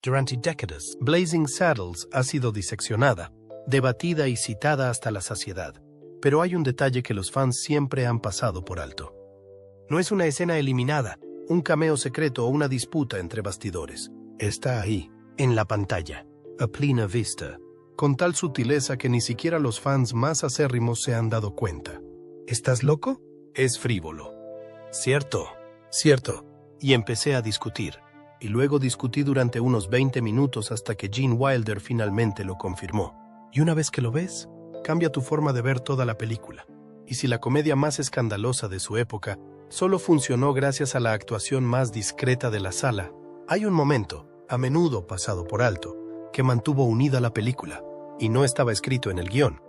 Durante décadas, Blazing Saddles ha sido diseccionada, debatida y citada hasta la saciedad. Pero hay un detalle que los fans siempre han pasado por alto. No es una escena eliminada, un cameo secreto o una disputa entre bastidores. Está ahí, en la pantalla, a plena vista, con tal sutileza que ni siquiera los fans más acérrimos se han dado cuenta. ¿Estás loco? Es frívolo. Cierto. Y empecé a discutir. Y luego discutí durante unos 20 minutos hasta que Gene Wilder finalmente lo confirmó. Y una vez que lo ves, cambia tu forma de ver toda la película. Y si la comedia más escandalosa de su época solo funcionó gracias a la actuación más discreta de la sala, hay un momento, a menudo pasado por alto, que mantuvo unida la película, y no estaba escrito en el guión.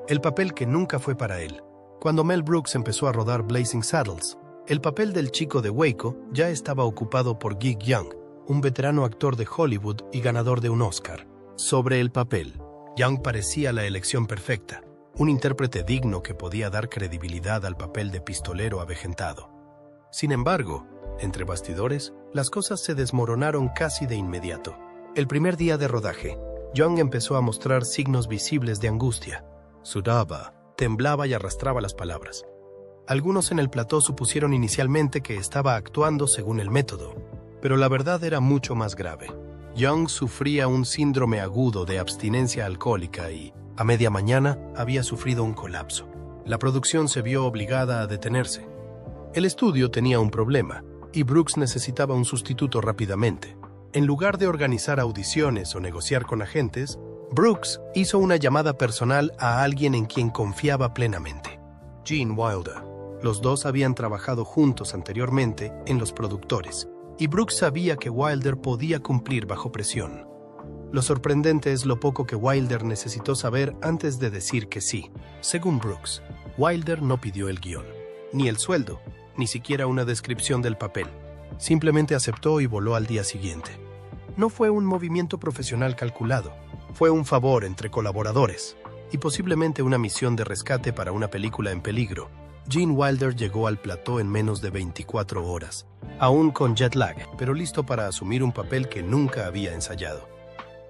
El papel que nunca fue para él. Cuando Mel Brooks empezó a rodar Blazing Saddles, el papel del chico de Waco ya estaba ocupado por Gig Young, un veterano actor de Hollywood y ganador de un Oscar. Sobre el papel, Young parecía la elección perfecta, un intérprete digno que podía dar credibilidad al papel de pistolero avejentado. Sin embargo, entre bastidores, las cosas se desmoronaron casi de inmediato. El primer día de rodaje, Young empezó a mostrar signos visibles de angustia. Sudaba, temblaba y arrastraba las palabras. Algunos en el plató supusieron inicialmente que estaba actuando según el método, pero la verdad era mucho más grave. Young sufría un síndrome agudo de abstinencia alcohólica y, a media mañana, había sufrido un colapso. La producción se vio obligada a detenerse. El estudio tenía un problema, y Brooks necesitaba un sustituto rápidamente. En lugar de organizar audiciones o negociar con agentes, Brooks hizo una llamada personal a alguien en quien confiaba plenamente: Gene Wilder. Los dos habían trabajado juntos anteriormente en Los Productores, y Brooks sabía que Wilder podía cumplir bajo presión. Lo sorprendente es lo poco que Wilder necesitó saber antes de decir que sí. Según Brooks, Wilder no pidió el guión, ni el sueldo, ni siquiera una descripción del papel. Simplemente aceptó y voló al día siguiente. No fue un movimiento profesional calculado, fue un favor entre colaboradores, y posiblemente una misión de rescate para una película en peligro. Gene Wilder llegó al plató en menos de 24 horas, aún con jet lag, pero listo para asumir un papel que nunca había ensayado.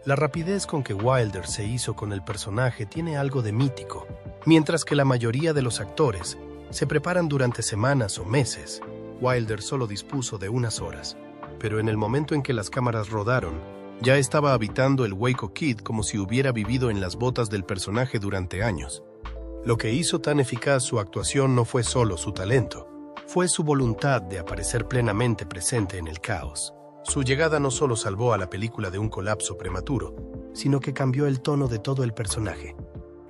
La rapidez con que Wilder se hizo con el personaje tiene algo de mítico. Mientras que la mayoría de los actores se preparan durante semanas o meses, Wilder solo dispuso de unas horas. Pero en el momento en que las cámaras rodaron, ya estaba habitando el Waco Kid como si hubiera vivido en las botas del personaje durante años. Lo que hizo tan eficaz su actuación no fue solo su talento, fue su voluntad de aparecer plenamente presente en el caos. Su llegada no solo salvó a la película de un colapso prematuro, sino que cambió el tono de todo el personaje.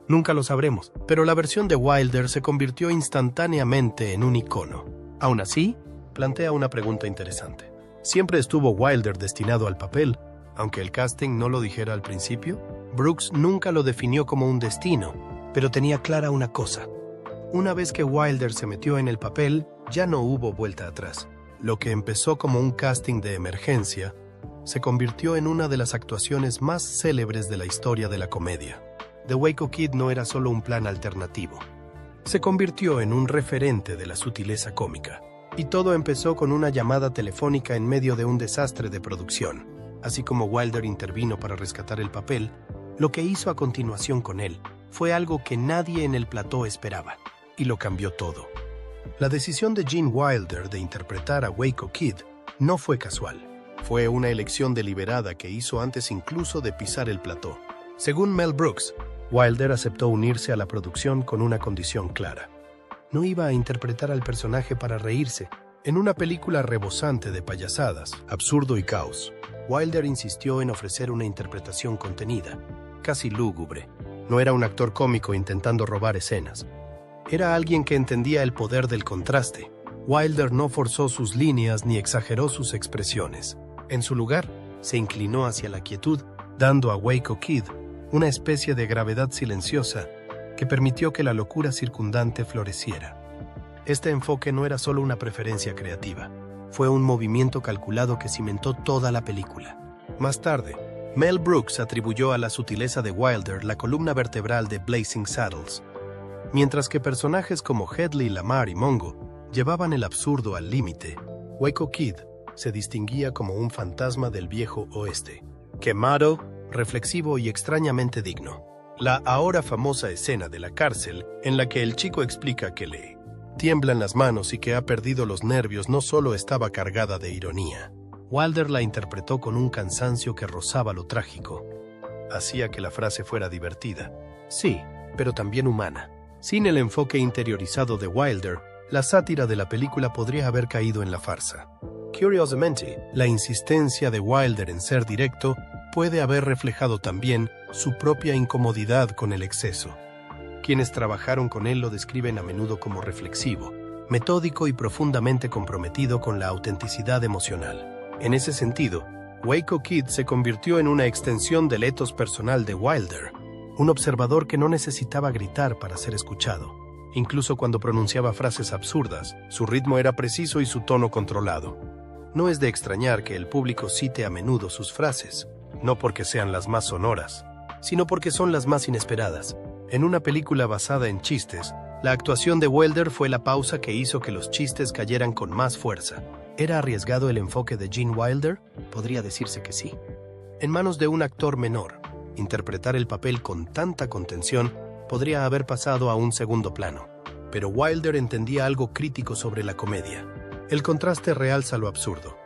Nunca lo sabremos, pero la versión de Wilder se convirtió instantáneamente en un icono. Aún así, plantea una pregunta interesante. ¿Siempre estuvo Wilder destinado al papel, aunque el casting no lo dijera al principio? Brooks nunca lo definió como un destino, pero tenía clara una cosa. Una vez que Wilder se metió en el papel, ya no hubo vuelta atrás. Lo que empezó como un casting de emergencia se convirtió en una de las actuaciones más célebres de la historia de la comedia. The Waco Kid no era solo un plan alternativo. Se convirtió en un referente de la sutileza cómica. Y todo empezó con una llamada telefónica en medio de un desastre de producción. Así como Wilder intervino para rescatar el papel, lo que hizo a continuación con él fue algo que nadie en el plató esperaba, y lo cambió todo. La decisión de Gene Wilder de interpretar a Waco Kid no fue casual. Fue una elección deliberada que hizo antes incluso de pisar el plató. Según Mel Brooks, Wilder aceptó unirse a la producción con una condición clara. No iba a interpretar al personaje para reírse. En una película rebosante de payasadas, absurdo y caos, Wilder insistió en ofrecer una interpretación contenida, casi lúgubre. No era un actor cómico intentando robar escenas. Era alguien que entendía el poder del contraste. Wilder no forzó sus líneas ni exageró sus expresiones. En su lugar, se inclinó hacia la quietud, dando a Waco Kid una especie de gravedad silenciosa que permitió que la locura circundante floreciera. Este enfoque no era solo una preferencia creativa, fue un movimiento calculado que cimentó toda la película. Más tarde, Mel Brooks atribuyó a la sutileza de Wilder la columna vertebral de Blazing Saddles. Mientras que personajes como Hedley Lamar y Mongo llevaban el absurdo al límite, Waco Kid se distinguía como un fantasma del viejo oeste, quemado, reflexivo y extrañamente digno. La ahora famosa escena de la cárcel, en la que el chico explica que le tiemblan las manos y que ha perdido los nervios, no solo estaba cargada de ironía. Wilder la interpretó con un cansancio que rozaba lo trágico. Hacía que la frase fuera divertida. Sí, pero también humana. Sin el enfoque interiorizado de Wilder, la sátira de la película podría haber caído en la farsa. Curiosamente, la insistencia de Wilder en ser directo puede haber reflejado también su propia incomodidad con el exceso. Quienes trabajaron con él lo describen a menudo como reflexivo, metódico y profundamente comprometido con la autenticidad emocional. En ese sentido, Waco Kid se convirtió en una extensión del ethos personal de Wilder, un observador que no necesitaba gritar para ser escuchado. Incluso cuando pronunciaba frases absurdas, su ritmo era preciso y su tono controlado. No es de extrañar que el público cite a menudo sus frases, no porque sean las más sonoras, sino porque son las más inesperadas. En una película basada en chistes, la actuación de Wilder fue la pausa que hizo que los chistes cayeran con más fuerza. ¿Era arriesgado el enfoque de Gene Wilder? Podría decirse que sí. En manos de un actor menor, interpretar el papel con tanta contención podría haber pasado a un segundo plano. Pero Wilder entendía algo crítico sobre la comedia. El contraste realza lo absurdo.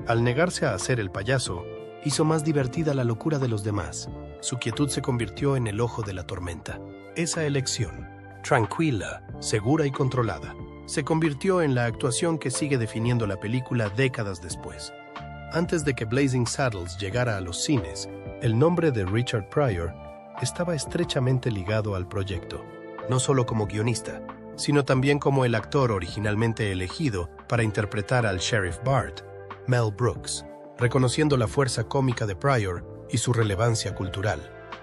Al negarse a hacer el payaso, hizo más divertida la locura de los demás. Su quietud se convirtió en el ojo de la tormenta. Esa elección, tranquila, segura y controlada, se convirtió en la actuación que sigue definiendo la película décadas después. Antes de que Blazing Saddles llegara a los cines, el nombre de Richard Pryor estaba estrechamente ligado al proyecto, no solo como guionista, sino también como el actor originalmente elegido para interpretar al Sheriff Bart, Mel Brooks. Reconociendo la fuerza cómica de Pryor y su relevancia cultural,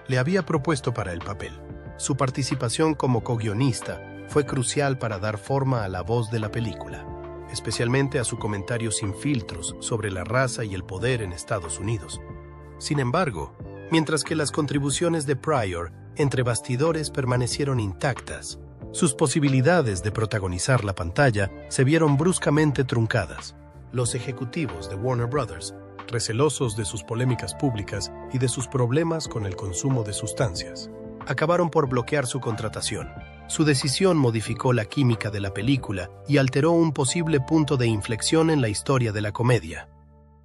le había propuesto para el papel. Su participación como co-guionista fue crucial para dar forma a la voz de la película, especialmente a su comentario sin filtros sobre la raza y el poder en Estados Unidos. Sin embargo, mientras que las contribuciones de Pryor entre bastidores permanecieron intactas, sus posibilidades de protagonizar la pantalla se vieron bruscamente truncadas. Los ejecutivos de Warner Brothers, recelosos de sus polémicas públicas y de sus problemas con el consumo de sustancias, acabaron por bloquear su contratación. Su decisión modificó la química de la película y alteró un posible punto de inflexión en la historia de la comedia.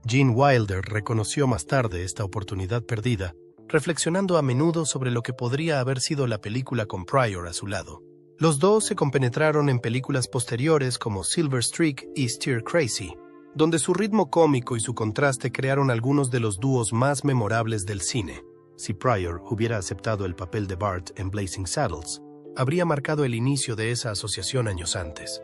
Gene Wilder reconoció más tarde esta oportunidad perdida, reflexionando a menudo sobre lo que podría haber sido la película con Pryor a su lado. Los dos se compenetraron en películas posteriores como Silver Streak y Stir Crazy, donde su ritmo cómico y su contraste crearon algunos de los dúos más memorables del cine. Si Pryor hubiera aceptado el papel de Bart en Blazing Saddles, habría marcado el inicio de esa asociación años antes.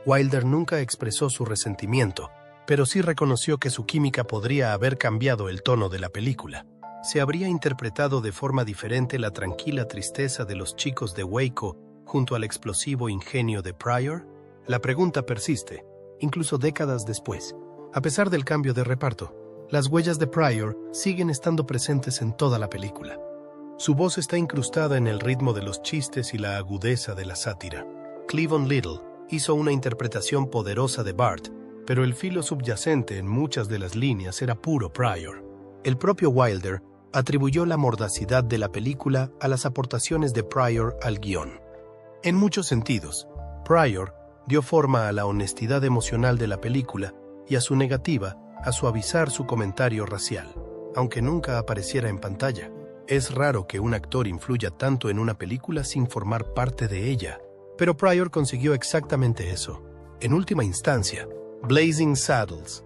Wilder nunca expresó su resentimiento, pero sí reconoció que su química podría haber cambiado el tono de la película. ¿Se habría interpretado de forma diferente la tranquila tristeza de los chicos de Waco junto al explosivo ingenio de Pryor? La pregunta persiste, incluso décadas después. A pesar del cambio de reparto, las huellas de Pryor siguen estando presentes en toda la película. Su voz está incrustada en el ritmo de los chistes y la agudeza de la sátira. Cleavon Little hizo una interpretación poderosa de Bart, pero el filo subyacente en muchas de las líneas era puro Pryor. El propio Wilder atribuyó la mordacidad de la película a las aportaciones de Pryor al guión. En muchos sentidos, Pryor dio forma a la honestidad emocional de la película y a su negativa a suavizar su comentario racial, aunque nunca apareciera en pantalla. Es raro que un actor influya tanto en una película sin formar parte de ella, pero Pryor consiguió exactamente eso. En última instancia, Blazing Saddles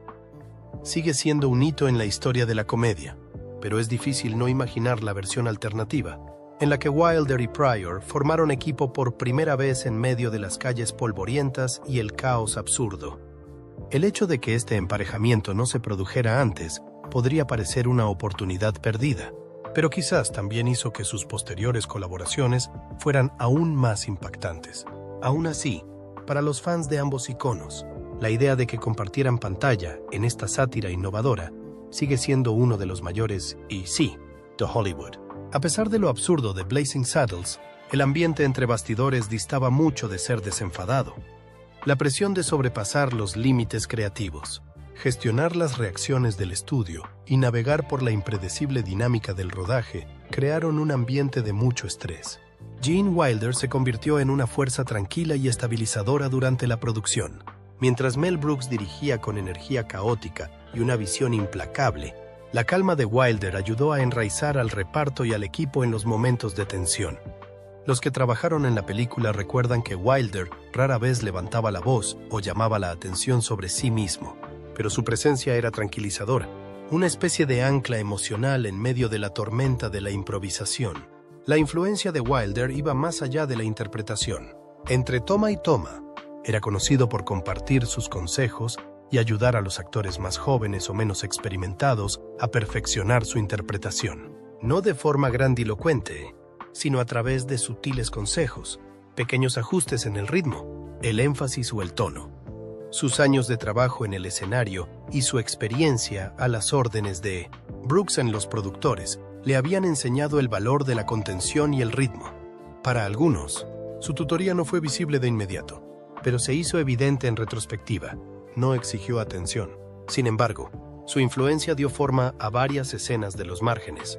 sigue siendo un hito en la historia de la comedia, pero es difícil no imaginar la versión alternativa, en la que Wilder y Pryor formaron equipo por primera vez en medio de las calles polvorientas y el caos absurdo. El hecho de que este emparejamiento no se produjera antes podría parecer una oportunidad perdida, pero quizás también hizo que sus posteriores colaboraciones fueran aún más impactantes. Aún así, para los fans de ambos iconos, la idea de que compartieran pantalla en esta sátira innovadora sigue siendo uno de los mayores y sí, de Hollywood. A pesar de lo absurdo de Blazing Saddles, el ambiente entre bastidores distaba mucho de ser desenfadado. La presión de sobrepasar los límites creativos, Gestionar las reacciones del estudio y navegar por la impredecible dinámica del rodaje crearon un ambiente de mucho estrés. Gene Wilder se convirtió en una fuerza tranquila y estabilizadora durante la producción. Mientras Mel Brooks dirigía con energía caótica y una visión implacable, la calma de Wilder ayudó a enraizar al reparto y al equipo en los momentos de tensión. Los que trabajaron en la película recuerdan que Wilder rara vez levantaba la voz o llamaba la atención sobre sí mismo, pero su presencia era tranquilizadora, una especie de ancla emocional en medio de la tormenta de la improvisación. La influencia de Wilder iba más allá de la interpretación. Entre toma y toma, era conocido por compartir sus consejos y ayudar a los actores más jóvenes o menos experimentados a perfeccionar su interpretación. No de forma grandilocuente, sino a través de sutiles consejos, pequeños ajustes en el ritmo, el énfasis o el tono. Sus años de trabajo en el escenario y su experiencia a las órdenes de Brooks en los productores le habían enseñado el valor de la contención y el ritmo. Para algunos, su tutoría no fue visible de inmediato, pero se hizo evidente en retrospectiva. No exigió atención. Sin embargo, su influencia dio forma a varias escenas de los márgenes.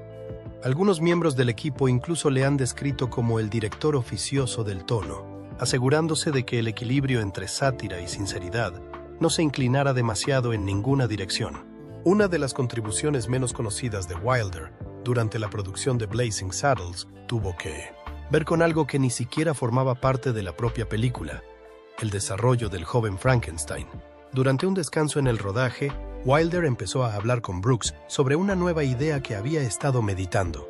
Algunos miembros del equipo incluso le han descrito como el director oficioso del tono, asegurándose de que el equilibrio entre sátira y sinceridad no se inclinara demasiado en ninguna dirección. Una de las contribuciones menos conocidas de Wilder durante la producción de Blazing Saddles tuvo que ver con algo que ni siquiera formaba parte de la propia película: el desarrollo del joven Frankenstein. Durante un descanso en el rodaje, Wilder empezó a hablar con Brooks sobre una nueva idea que había estado meditando.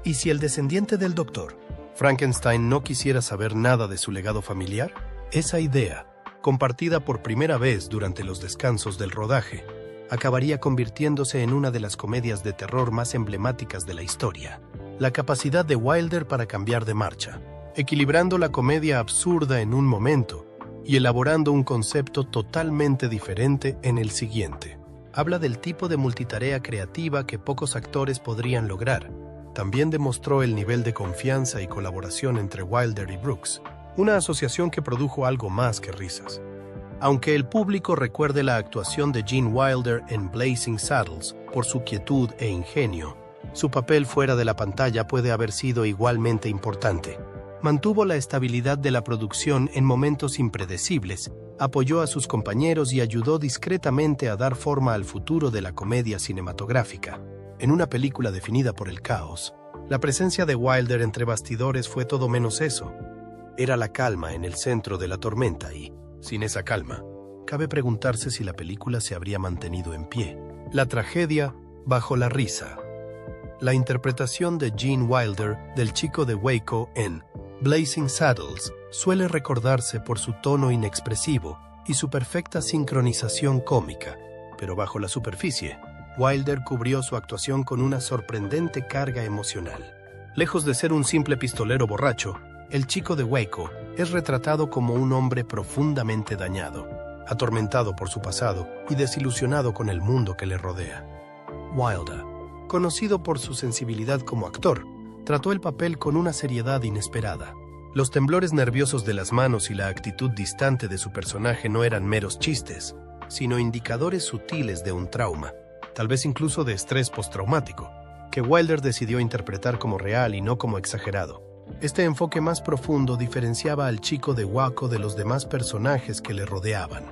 ¿Y si el descendiente del doctor Frankenstein no quisiera saber nada de su legado familiar? Esa idea, compartida por primera vez durante los descansos del rodaje, acabaría convirtiéndose en una de las comedias de terror más emblemáticas de la historia. La capacidad de Wilder para cambiar de marcha, equilibrando la comedia absurda en un momento y elaborando un concepto totalmente diferente en el siguiente. Habla del tipo de multitarea creativa que pocos actores podrían lograr. También demostró el nivel de confianza y colaboración entre Wilder y Brooks, una asociación que produjo algo más que risas. Aunque el público recuerde la actuación de Gene Wilder en Blazing Saddles por su quietud e ingenio, su papel fuera de la pantalla puede haber sido igualmente importante. Mantuvo la estabilidad de la producción en momentos impredecibles, apoyó a sus compañeros y ayudó discretamente a dar forma al futuro de la comedia cinematográfica. En una película definida por el caos, la presencia de Wilder entre bastidores fue todo menos eso. Era la calma en el centro de la tormenta y, sin esa calma, cabe preguntarse si la película se habría mantenido en pie. La tragedia bajo la risa. La interpretación de Gene Wilder del chico de Waco en Blazing Saddles suele recordarse por su tono inexpresivo y su perfecta sincronización cómica, pero bajo la superficie, Wilder cubrió su actuación con una sorprendente carga emocional. Lejos de ser un simple pistolero borracho, el chico de Waco es retratado como un hombre profundamente dañado, atormentado por su pasado y desilusionado con el mundo que le rodea. Wilder, conocido por su sensibilidad como actor, trató el papel con una seriedad inesperada. Los temblores nerviosos de las manos y la actitud distante de su personaje no eran meros chistes, sino indicadores sutiles de un trauma, tal vez incluso de estrés postraumático, que Wilder decidió interpretar como real y no como exagerado. Este enfoque más profundo diferenciaba al chico de Waco de los demás personajes que le rodeaban.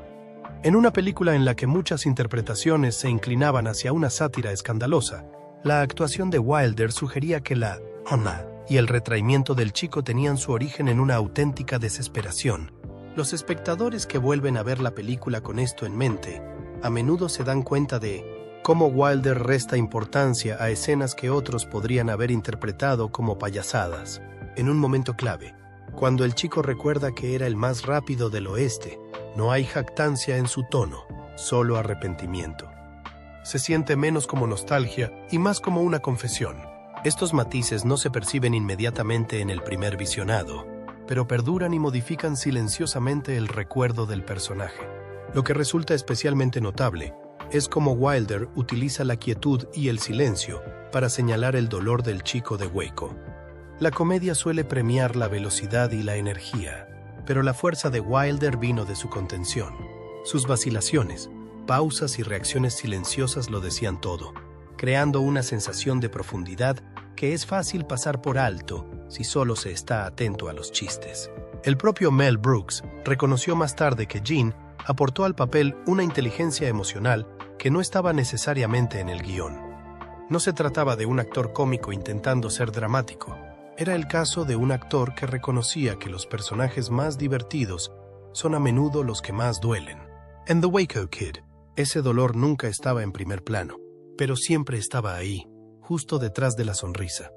En una película en la que muchas interpretaciones se inclinaban hacia una sátira escandalosa, la actuación de Wilder sugería que la honra y el retraimiento del chico tenían su origen en una auténtica desesperación. Los espectadores que vuelven a ver la película con esto en mente, a menudo se dan cuenta de cómo Wilder resta importancia a escenas que otros podrían haber interpretado como payasadas. En un momento clave, cuando el chico recuerda que era el más rápido del oeste, no hay jactancia en su tono, solo arrepentimiento. Se siente menos como nostalgia y más como una confesión. Estos matices no se perciben inmediatamente en el primer visionado, pero perduran y modifican silenciosamente el recuerdo del personaje. Lo que resulta especialmente notable es cómo Wilder utiliza la quietud y el silencio para señalar el dolor del chico de Waco. La comedia suele premiar la velocidad y la energía, pero la fuerza de Wilder vino de su contención, sus vacilaciones, Pausas y reacciones silenciosas lo decían todo, creando una sensación de profundidad que es fácil pasar por alto si solo se está atento a los chistes. El propio Mel Brooks reconoció más tarde que Gene aportó al papel una inteligencia emocional que no estaba necesariamente en el guión. No se trataba de un actor cómico intentando ser dramático. Era el caso de un actor que reconocía que los personajes más divertidos son a menudo los que más duelen. En The Waco Kid, ese dolor nunca estaba en primer plano, pero siempre estaba ahí, justo detrás de la sonrisa.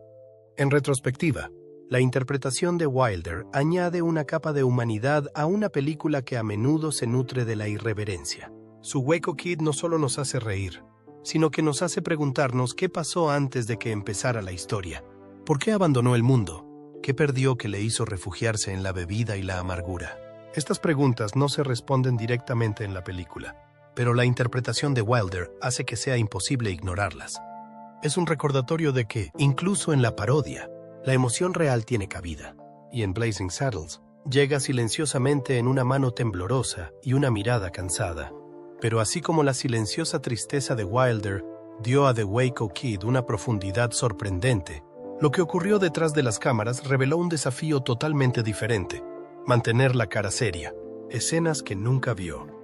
En retrospectiva, la interpretación de Wilder añade una capa de humanidad a una película que a menudo se nutre de la irreverencia. Su Waco Kid no solo nos hace reír, sino que nos hace preguntarnos qué pasó antes de que empezara la historia. ¿Por qué abandonó el mundo? ¿Qué perdió que le hizo refugiarse en la bebida y la amargura? Estas preguntas no se responden directamente en la película, pero la interpretación de Wilder hace que sea imposible ignorarlas. Es un recordatorio de que, incluso en la parodia, la emoción real tiene cabida, y en Blazing Saddles llega silenciosamente en una mano temblorosa y una mirada cansada. Pero así como la silenciosa tristeza de Wilder dio a The Waco Kid una profundidad sorprendente, lo que ocurrió detrás de las cámaras reveló un desafío totalmente diferente: mantener la cara seria, escenas que nunca vio.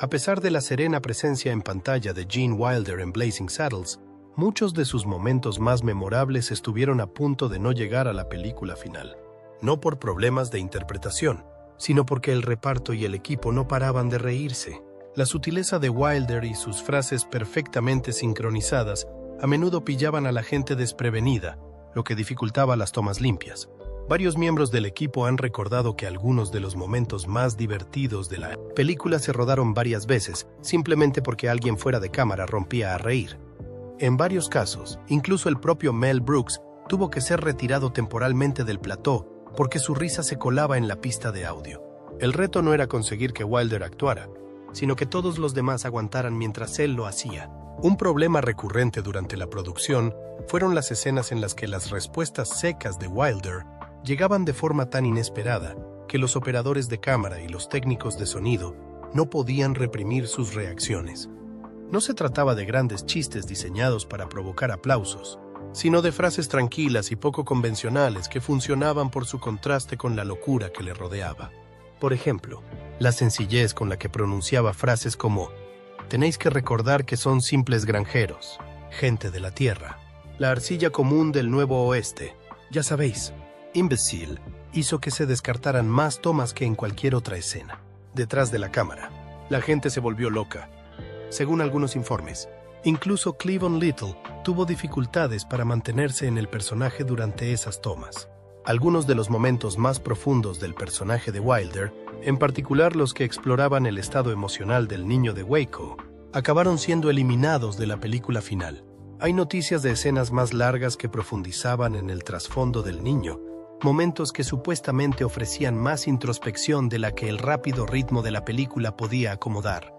A pesar de la serena presencia en pantalla de Gene Wilder en Blazing Saddles, muchos de sus momentos más memorables estuvieron a punto de no llegar a la película final. No por problemas de interpretación, sino porque el reparto y el equipo no paraban de reírse. La sutileza de Wilder y sus frases perfectamente sincronizadas a menudo pillaban a la gente desprevenida, lo que dificultaba las tomas limpias. Varios miembros del equipo han recordado que algunos de los momentos más divertidos de la película se rodaron varias veces, simplemente porque alguien fuera de cámara rompía a reír. En varios casos, incluso el propio Mel Brooks tuvo que ser retirado temporalmente del plató porque su risa se colaba en la pista de audio. El reto no era conseguir que Wilder actuara, sino que todos los demás aguantaran mientras él lo hacía. Un problema recurrente durante la producción fueron las escenas en las que las respuestas secas de Wilder llegaban de forma tan inesperada que los operadores de cámara y los técnicos de sonido no podían reprimir sus reacciones. No se trataba de grandes chistes diseñados para provocar aplausos, sino de frases tranquilas y poco convencionales que funcionaban por su contraste con la locura que le rodeaba. Por ejemplo, la sencillez con la que pronunciaba frases como «Tenéis que recordar que son simples granjeros, gente de la tierra, la arcilla común del Nuevo Oeste, ya sabéis». Imbécil hizo que se descartaran más tomas que en cualquier otra escena. Detrás de la cámara, la gente se volvió loca. Según algunos informes, incluso Cleavon Little tuvo dificultades para mantenerse en el personaje durante esas tomas. Algunos de los momentos más profundos del personaje de Wilder, en particular los que exploraban el estado emocional del niño de Waco, acabaron siendo eliminados de la película final. Hay noticias de escenas más largas que profundizaban en el trasfondo del niño, momentos que supuestamente ofrecían más introspección de la que el rápido ritmo de la película podía acomodar.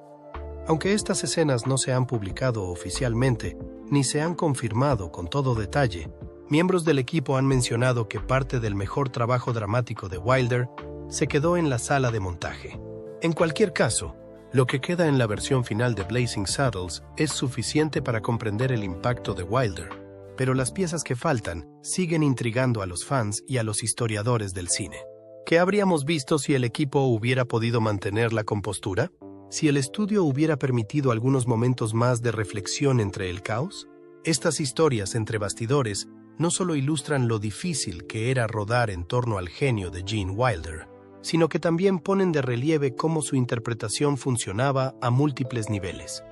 Aunque estas escenas no se han publicado oficialmente, ni se han confirmado con todo detalle, miembros del equipo han mencionado que parte del mejor trabajo dramático de Wilder se quedó en la sala de montaje. En cualquier caso, lo que queda en la versión final de Blazing Saddles es suficiente para comprender el impacto de Wilder, pero las piezas que faltan siguen intrigando a los fans y a los historiadores del cine. ¿Qué habríamos visto si el equipo hubiera podido mantener la compostura? ¿Si el estudio hubiera permitido algunos momentos más de reflexión entre el caos? Estas historias entre bastidores no solo ilustran lo difícil que era rodar en torno al genio de Gene Wilder, sino que también ponen de relieve cómo su interpretación funcionaba a múltiples niveles.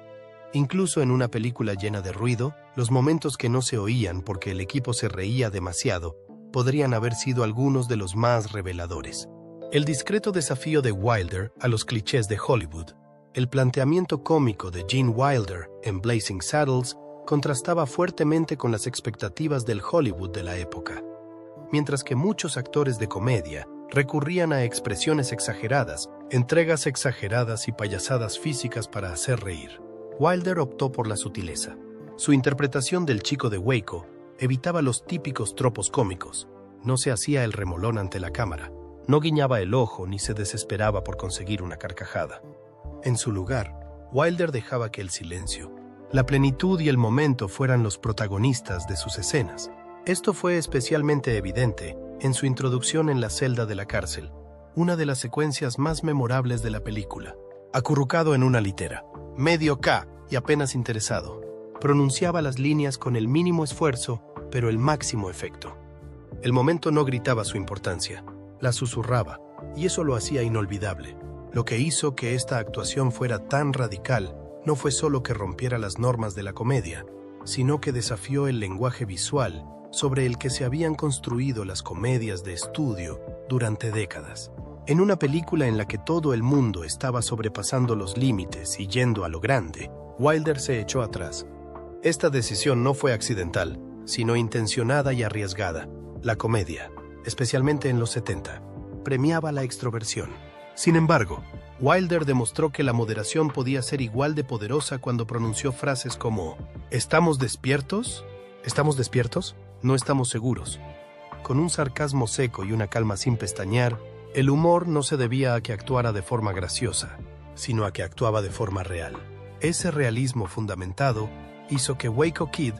Incluso en una película llena de ruido, los momentos que no se oían porque el equipo se reía demasiado podrían haber sido algunos de los más reveladores. El discreto desafío de Wilder a los clichés de Hollywood, el planteamiento cómico de Gene Wilder en Blazing Saddles contrastaba fuertemente con las expectativas del Hollywood de la época. Mientras que muchos actores de comedia recurrían a expresiones exageradas, entregas exageradas y payasadas físicas para hacer reír, Wilder optó por la sutileza. Su interpretación del chico de Waco evitaba los típicos tropos cómicos. No se hacía el remolón ante la cámara, no guiñaba el ojo ni se desesperaba por conseguir una carcajada. En su lugar, Wilder dejaba que el silencio, la plenitud y el momento fueran los protagonistas de sus escenas. Esto fue especialmente evidente en su introducción en la celda de la cárcel, una de las secuencias más memorables de la película. Acurrucado en una litera, medio K y apenas interesado, pronunciaba las líneas con el mínimo esfuerzo, pero el máximo efecto. El momento no gritaba su importancia, la susurraba, y eso lo hacía inolvidable. Lo que hizo que esta actuación fuera tan radical no fue solo que rompiera las normas de la comedia, sino que desafió el lenguaje visual sobre el que se habían construido las comedias de estudio durante décadas. En una película en la que todo el mundo estaba sobrepasando los límites y yendo a lo grande, Wilder se echó atrás. Esta decisión no fue accidental, sino intencionada y arriesgada. La comedia, especialmente en los 70, premiaba la extroversión. Sin embargo, Wilder demostró que la moderación podía ser igual de poderosa cuando pronunció frases como ¿estamos despiertos? ¿Estamos despiertos? No estamos seguros. Con un sarcasmo seco y una calma sin pestañear, el humor no se debía a que actuara de forma graciosa, sino a que actuaba de forma real. Ese realismo fundamentado hizo que Waco Kid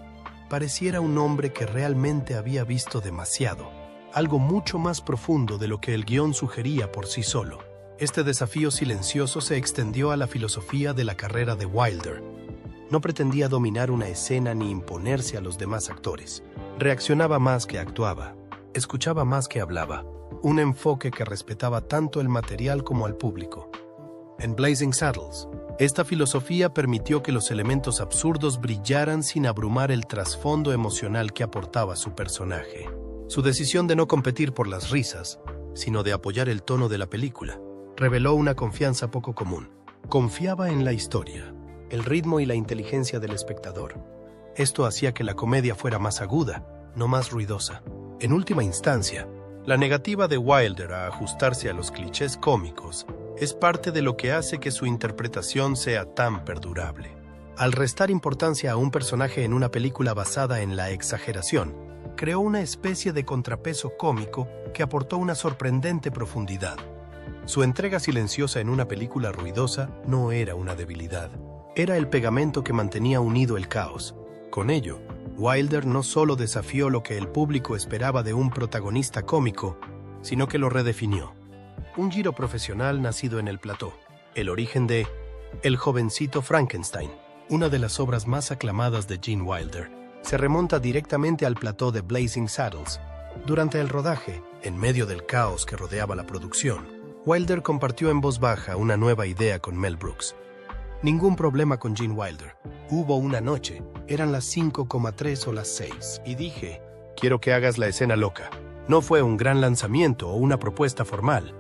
pareciera un hombre que realmente había visto demasiado, algo mucho más profundo de lo que el guión sugería por sí solo. Este desafío silencioso se extendió a la filosofía de la carrera de Wilder. No pretendía dominar una escena ni imponerse a los demás actores. Reaccionaba más que actuaba, escuchaba más que hablaba, un enfoque que respetaba tanto el material como al público. En Blazing Saddles, esta filosofía permitió que los elementos absurdos brillaran sin abrumar el trasfondo emocional que aportaba su personaje. Su decisión de no competir por las risas, sino de apoyar el tono de la película, reveló una confianza poco común. Confiaba en la historia, el ritmo y la inteligencia del espectador. Esto hacía que la comedia fuera más aguda, no más ruidosa. En última instancia, la negativa de Wilder a ajustarse a los clichés cómicos es parte de lo que hace que su interpretación sea tan perdurable. Al restar importancia a un personaje en una película basada en la exageración, creó una especie de contrapeso cómico que aportó una sorprendente profundidad. Su entrega silenciosa en una película ruidosa no era una debilidad. Era el pegamento que mantenía unido el caos. Con ello, Wilder no solo desafió lo que el público esperaba de un protagonista cómico, sino que lo redefinió. Un giro profesional nacido en el plató. El origen de El jovencito Frankenstein, una de las obras más aclamadas de Gene Wilder, se remonta directamente al plató de Blazing Saddles. Durante el rodaje, en medio del caos que rodeaba la producción, Wilder compartió en voz baja una nueva idea con Mel Brooks. Ningún problema con Gene Wilder. Hubo una noche, eran las 5:3 o las 6, y dije, quiero que hagas la escena loca. No fue un gran lanzamiento o una propuesta formal.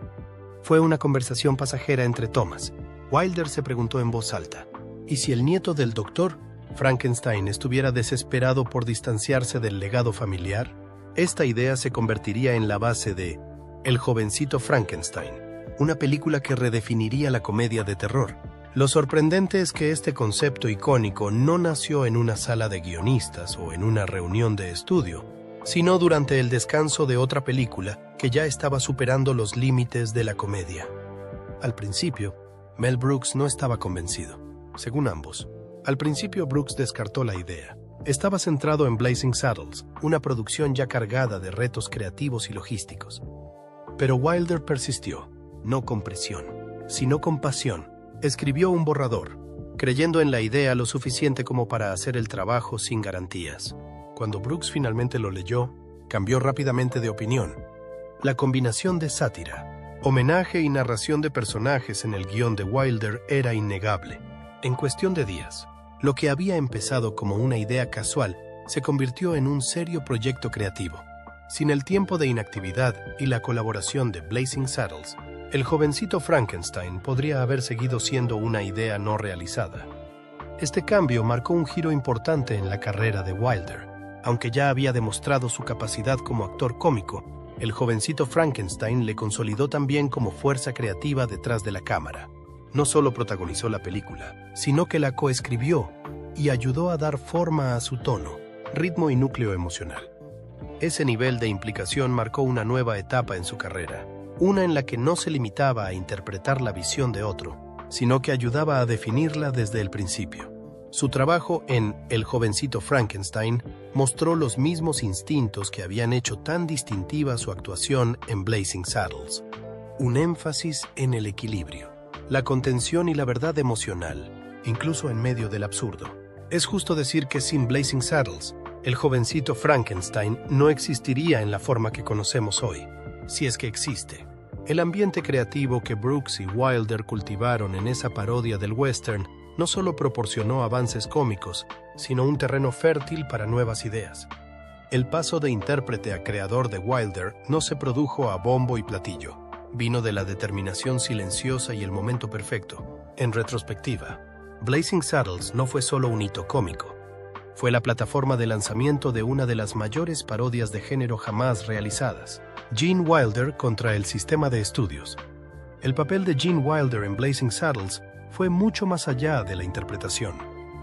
Fue una conversación pasajera entre tomas. Wilder se preguntó en voz alta, ¿y si el nieto del doctor Frankenstein estuviera desesperado por distanciarse del legado familiar? Esta idea se convertiría en la base de El jovencito Frankenstein, una película que redefiniría la comedia de terror. Lo sorprendente es que este concepto icónico no nació en una sala de guionistas o en una reunión de estudio, sino durante el descanso de otra película que ya estaba superando los límites de la comedia. Al principio, Mel Brooks no estaba convencido, según ambos. Al principio Brooks descartó la idea. Estaba centrado en Blazing Saddles, una producción ya cargada de retos creativos y logísticos. Pero Wilder persistió, no con presión, sino con pasión. Escribió un borrador, creyendo en la idea lo suficiente como para hacer el trabajo sin garantías. Cuando Brooks finalmente lo leyó, cambió rápidamente de opinión. La combinación de sátira, homenaje y narración de personajes en el guión de Wilder era innegable. En cuestión de días, lo que había empezado como una idea casual se convirtió en un serio proyecto creativo. Sin el tiempo de inactividad y la colaboración de Blazing Saddles, El jovencito Frankenstein podría haber seguido siendo una idea no realizada. Este cambio marcó un giro importante en la carrera de Wilder. Aunque ya había demostrado su capacidad como actor cómico, El jovencito Frankenstein le consolidó también como fuerza creativa detrás de la cámara. No solo protagonizó la película, sino que la coescribió y ayudó a dar forma a su tono, ritmo y núcleo emocional. Ese nivel de implicación marcó una nueva etapa en su carrera, una en la que no se limitaba a interpretar la visión de otro, sino que ayudaba a definirla desde el principio. Su trabajo en El jovencito Frankenstein mostró los mismos instintos que habían hecho tan distintiva su actuación en Blazing Saddles. Un énfasis en el equilibrio, la contención y la verdad emocional, incluso en medio del absurdo. Es justo decir que sin Blazing Saddles, El jovencito Frankenstein no existiría en la forma que conocemos hoy, si es que existe. El ambiente creativo que Brooks y Wilder cultivaron en esa parodia del western no solo proporcionó avances cómicos, sino un terreno fértil para nuevas ideas. El paso de intérprete a creador de Wilder no se produjo a bombo y platillo. Vino de la determinación silenciosa y el momento perfecto. En retrospectiva, Blazing Saddles no fue solo un hito cómico. Fue la plataforma de lanzamiento de una de las mayores parodias de género jamás realizadas. Gene Wilder contra el sistema de estudios. El papel de Gene Wilder en Blazing Saddles fue mucho más allá de la interpretación.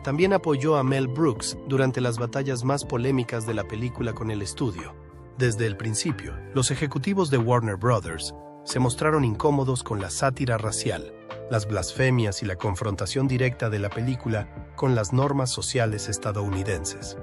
También apoyó a Mel Brooks durante las batallas más polémicas de la película con el estudio. Desde el principio, los ejecutivos de Warner Brothers se mostraron incómodos con la sátira racial, las blasfemias y la confrontación directa de la película con las normas sociales estadounidenses.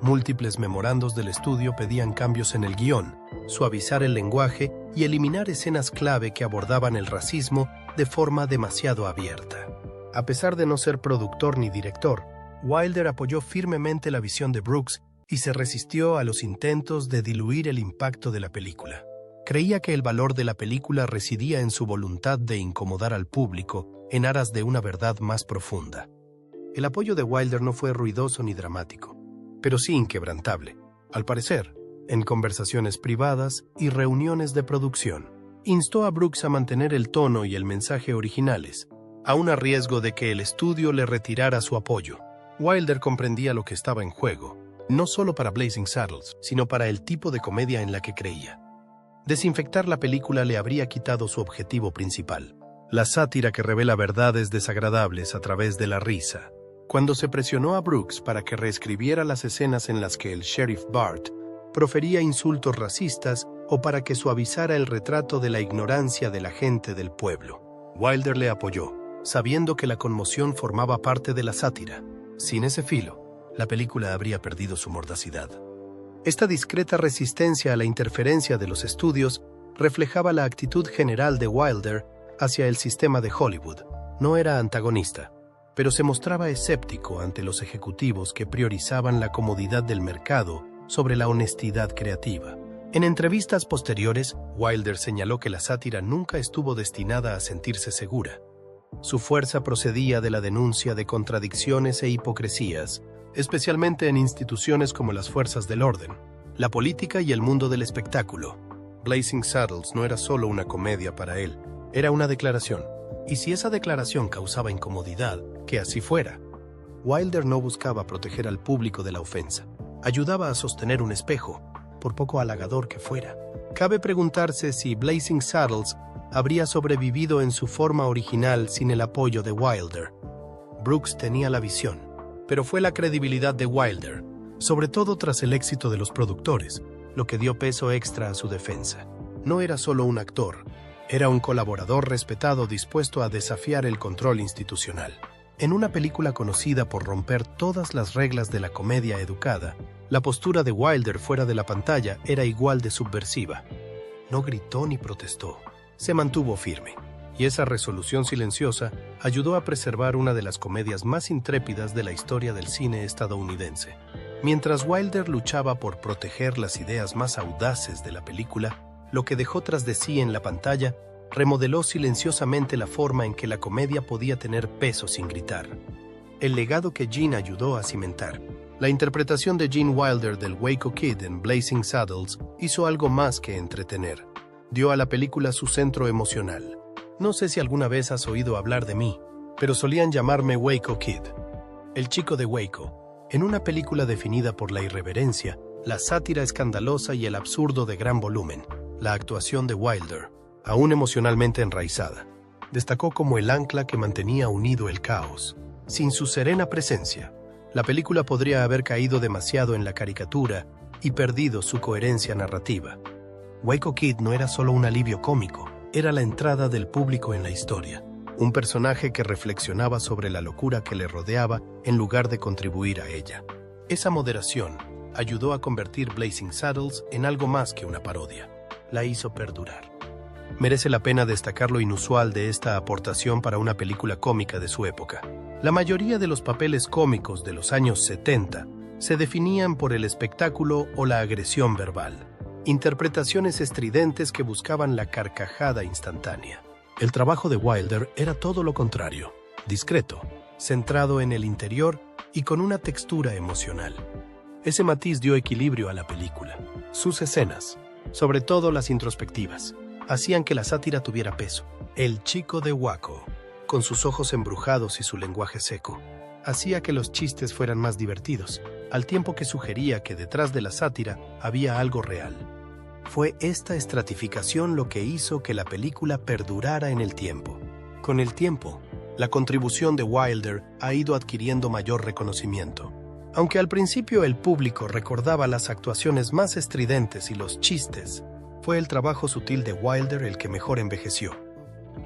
Múltiples memorandos del estudio pedían cambios en el guión, suavizar el lenguaje y eliminar escenas clave que abordaban el racismo de forma demasiado abierta. A pesar de no ser productor ni director, Wilder apoyó firmemente la visión de Brooks y se resistió a los intentos de diluir el impacto de la película. Creía que el valor de la película residía en su voluntad de incomodar al público en aras de una verdad más profunda. El apoyo de Wilder no fue ruidoso ni dramático, pero sí inquebrantable. Al parecer, en conversaciones privadas y reuniones de producción, instó a Brooks a mantener el tono y el mensaje originales, aun a riesgo de que el estudio le retirara su apoyo. Wilder comprendía lo que estaba en juego, no solo para Blazing Saddles, sino para el tipo de comedia en la que creía. Desinfectar la película le habría quitado su objetivo principal, la sátira que revela verdades desagradables a través de la risa. Cuando se presionó a Brooks para que reescribiera las escenas en las que el sheriff Bart profería insultos racistas o para que suavizara el retrato de la ignorancia de la gente del pueblo, Wilder le apoyó, sabiendo que la conmoción formaba parte de la sátira. Sin ese filo, la película habría perdido su mordacidad. Esta discreta resistencia a la interferencia de los estudios reflejaba la actitud general de Wilder hacia el sistema de Hollywood. No era antagonista, pero se mostraba escéptico ante los ejecutivos que priorizaban la comodidad del mercado sobre la honestidad creativa. En entrevistas posteriores, Wilder señaló que la sátira nunca estuvo destinada a sentirse segura. Su fuerza procedía de la denuncia de contradicciones e hipocresías, especialmente en instituciones como las fuerzas del orden, la política y el mundo del espectáculo. Blazing Saddles no era solo una comedia para él, era una declaración. Y si esa declaración causaba incomodidad, que así fuera. Wilder no buscaba proteger al público de la ofensa. Ayudaba a sostener un espejo, por poco halagador que fuera. Cabe preguntarse si Blazing Saddles habría sobrevivido en su forma original sin el apoyo de Wilder. Brooks tenía la visión, pero fue la credibilidad de Wilder, sobre todo tras el éxito de los productores, lo que dio peso extra a su defensa. No era solo un actor, era un colaborador respetado dispuesto a desafiar el control institucional. En una película conocida por romper todas las reglas de la comedia educada, la postura de Wilder fuera de la pantalla era igual de subversiva. No gritó ni protestó, se mantuvo firme, y esa resolución silenciosa ayudó a preservar una de las comedias más intrépidas de la historia del cine estadounidense. Mientras Wilder luchaba por proteger las ideas más audaces de la película, lo que dejó tras de sí en la pantalla remodeló silenciosamente la forma en que la comedia podía tener peso sin gritar. El legado que Gene ayudó a cimentar. La interpretación de Gene Wilder del Waco Kid en Blazing Saddles hizo algo más que entretener. Dio a la película su centro emocional. No sé si alguna vez has oído hablar de mí, pero solían llamarme Waco Kid, el chico de Waco, en una película definida por la irreverencia, la sátira escandalosa y el absurdo de gran volumen. La actuación de Wilder, aún emocionalmente enraizada, destacó como el ancla que mantenía unido el caos. Sin su serena presencia, la película podría haber caído demasiado en la caricatura y perdido su coherencia narrativa. Waco Kid no era solo un alivio cómico, era la entrada del público en la historia. un personaje que reflexionaba sobre la locura que le rodeaba en lugar de contribuir a ella. Esa moderación ayudó a convertir Blazing Saddles en algo más que una parodia. La hizo perdurar. Merece la pena destacar lo inusual de esta aportación para una película cómica de su época. La mayoría de los papeles cómicos de los años 70 se definían por el espectáculo o la agresión verbal, interpretaciones estridentes que buscaban la carcajada instantánea. El trabajo de Wilder era todo lo contrario, discreto, centrado en el interior y con una textura emocional. Ese matiz dio equilibrio a la película. Sus escenas, sobre todo las introspectivas, hacían que la sátira tuviera peso. El chico de Waco, con sus ojos embrujados y su lenguaje seco, hacía que los chistes fueran más divertidos, al tiempo que sugería que detrás de la sátira había algo real. Fue esta estratificación lo que hizo que la película perdurara en el tiempo. Con el tiempo, la contribución de Wilder ha ido adquiriendo mayor reconocimiento. Aunque al principio el público recordaba las actuaciones más estridentes y los chistes, fue el trabajo sutil de Wilder el que mejor envejeció.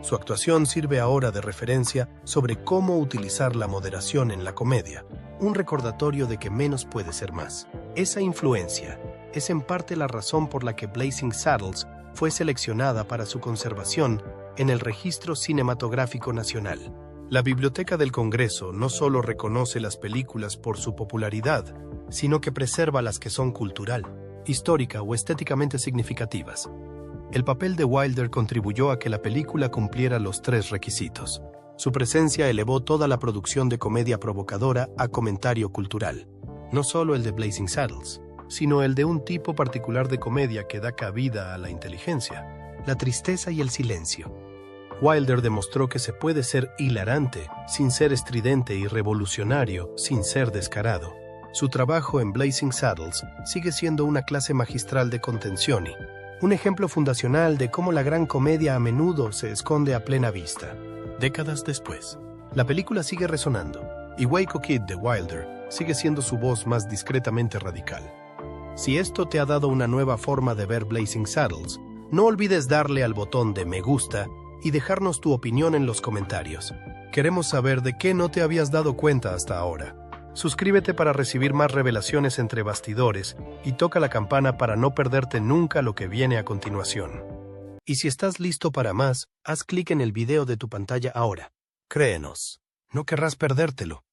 Su actuación sirve ahora de referencia sobre cómo utilizar la moderación en la comedia, un recordatorio de que menos puede ser más. Esa influencia es en parte la razón por la que Blazing Saddles fue seleccionada para su conservación en el Registro Cinematográfico Nacional. La Biblioteca del Congreso no solo reconoce las películas por su popularidad, sino que preserva las que son cultural, histórica o estéticamente significativas. El papel de Wilder contribuyó a que la película cumpliera los 3 requisitos. Su presencia elevó toda la producción de comedia provocadora a comentario cultural, no solo el de Blazing Saddles, sino el de un tipo particular de comedia que da cabida a la inteligencia, la tristeza y el silencio. Wilder demostró que se puede ser hilarante sin ser estridente y revolucionario sin ser descarado. Su trabajo en Blazing Saddles sigue siendo una clase magistral de contención y un ejemplo fundacional de cómo la gran comedia a menudo se esconde a plena vista. Décadas después, la película sigue resonando, y Waco Kid de Wilder sigue siendo su voz más discretamente radical. Si esto te ha dado una nueva forma de ver Blazing Saddles, no olvides darle al botón de me gusta y dejarnos tu opinión en los comentarios. Queremos saber de qué no te habías dado cuenta hasta ahora. Suscríbete para recibir más revelaciones entre bastidores y toca la campana para no perderte nunca lo que viene a continuación. Y si estás listo para más, haz clic en el video de tu pantalla ahora. Créenos, no querrás perdértelo.